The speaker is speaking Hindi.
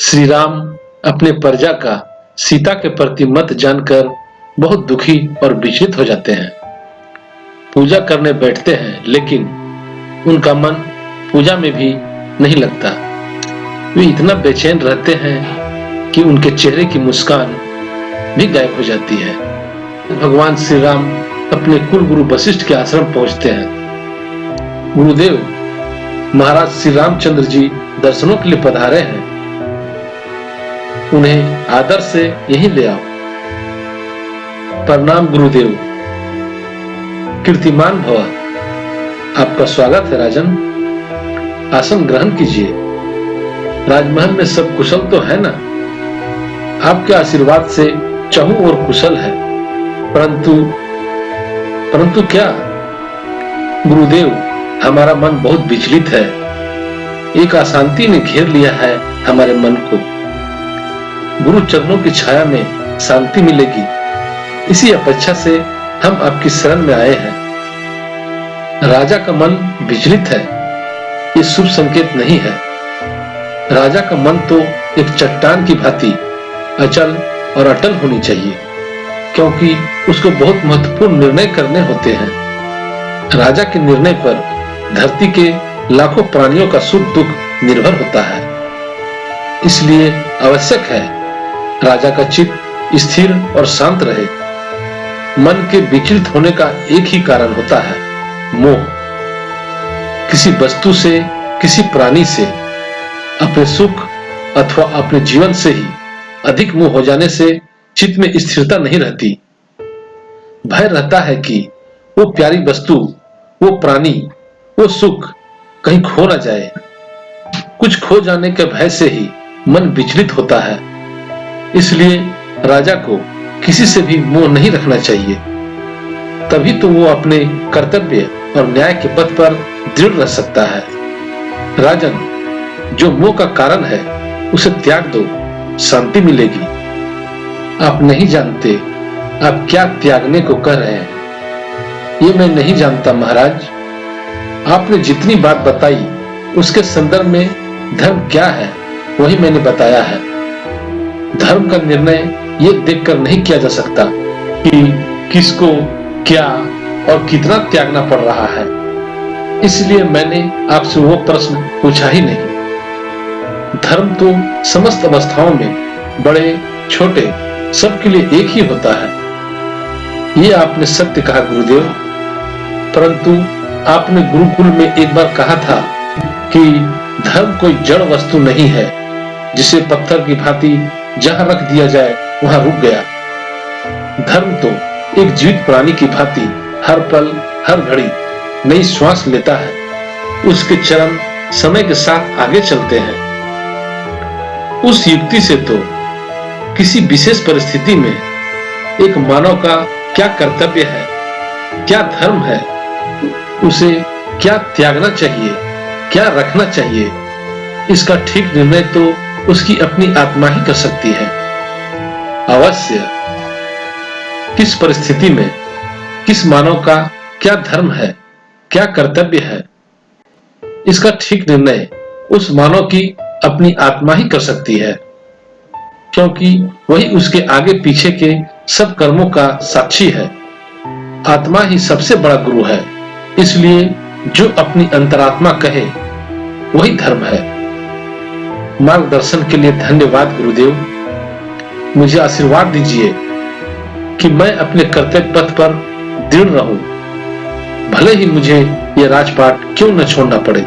श्री राम अपने प्रजा का सीता के प्रति मत जानकर बहुत दुखी और विचलित हो जाते हैं। पूजा करने बैठते हैं, लेकिन उनका मन पूजा में भी नहीं लगता। वे इतना बेचैन रहते हैं कि उनके चेहरे की मुस्कान भी गायब हो जाती है। भगवान श्री राम अपने कुल गुरु वशिष्ठ के आश्रम पहुंचते हैं। गुरुदेव, महाराज श्री रामचंद्र जी दर्शनों के लिए पधारे हैं, उन्हें आदर से यहीं ले आओ। प्रणाम गुरुदेव। कीर्तिमान भव, आपका स्वागत है राजन। आसन ग्रहण कीजिए। राजमहल में सब कुशल तो है ना? आपके आशीर्वाद से चहु और कुशल है, परंतु क्या गुरुदेव, हमारा मन बहुत विचलित है। एक अशांति ने घेर लिया है हमारे मन को। गुरु चरणों की छाया में शांति मिलेगी, इसी अपेक्षा से हम आपकी शरण में आए हैं। राजा का मन विचलित है, ये शुभ संकेत नहीं है। राजा का मन तो एक चट्टान की भांति अचल और अटल होनी चाहिए, क्योंकि उसको बहुत महत्वपूर्ण निर्णय करने होते हैं। राजा के निर्णय पर धरती के लाखों प्राणियों का सुख दुख निर्भर होता है। इसलिए आवश्यक है राजा का चित्त स्थिर और शांत रहे। मन के विचलित होने का एक ही कारण होता है, मोह। किसी वस्तु से, किसी प्राणी से, अपने सुख अथवा अपने जीवन से ही अधिक मोह हो जाने से चित्त में स्थिरता नहीं रहती। भय रहता है कि वो प्यारी वस्तु, वो प्राणी, वो सुख कहीं खो ना जाए। कुछ खो जाने के भय से ही मन विचलित होता है। इसलिए राजा को किसी से भी मोह नहीं रखना चाहिए, तभी तो वो अपने कर्तव्य और न्याय के पथ पर दृढ़ रह सकता है। राजन, जो मोह का कारण है उसे त्याग दो, शांति मिलेगी। आप नहीं जानते आप क्या त्यागने को कह रहे हैं। ये मैं नहीं जानता महाराज। आपने जितनी बात बताई उसके संदर्भ में धर्म क्या है वही मैंने बताया है। धर्म का निर्णय ये देखकर नहीं किया जा सकता कि किसको क्या और कितना त्यागना पड़ रहा है। इसलिए मैंने आपसे वो प्रश्न पूछा ही नहीं। धर्म तो समस्त अवस्थाओं में बड़े छोटे सबके लिए एक ही होता है। ये आपने सत्य कहा गुरुदेव, परंतु आपने गुरुकुल में एक बार कहा था कि धर्म कोई जड़ वस्तु नहीं है जिसे पत्थर की भांति जहां रख दिया जाए वहां रुक गया। धर्म तो एक जीवित प्राणी की भांति हर पल हर घड़ी नई श्वास लेता है। उसके चरण समय के साथ आगे चलते हैं। उस युक्ति से तो किसी विशेष परिस्थिति में एक मानव का क्या कर्तव्य है, क्या धर्म है, उसे क्या त्यागना चाहिए, क्या रखना चाहिए, इसका ठीक निर्णय तो उसकी अपनी आत्मा ही कर सकती है। अवश्य किस परिस्थिति में किस मानव का क्या धर्म है, क्या कर्तव्य है, इसका ठीक निर्णय उस मानव की अपनी आत्मा ही कर सकती है, क्योंकि वही उसके आगे पीछे के सब कर्मों का साक्षी है। आत्मा ही सबसे बड़ा गुरु है। इसलिए जो अपनी अंतरात्मा कहे वही धर्म है। मार्गदर्शन के लिए धन्यवाद गुरुदेव। मुझे आशीर्वाद दीजिए कि मैं अपने कर्तव्य पथ पर दृढ़ रहूं, भले ही मुझे यह राजपाट क्यों न छोड़ना पड़े।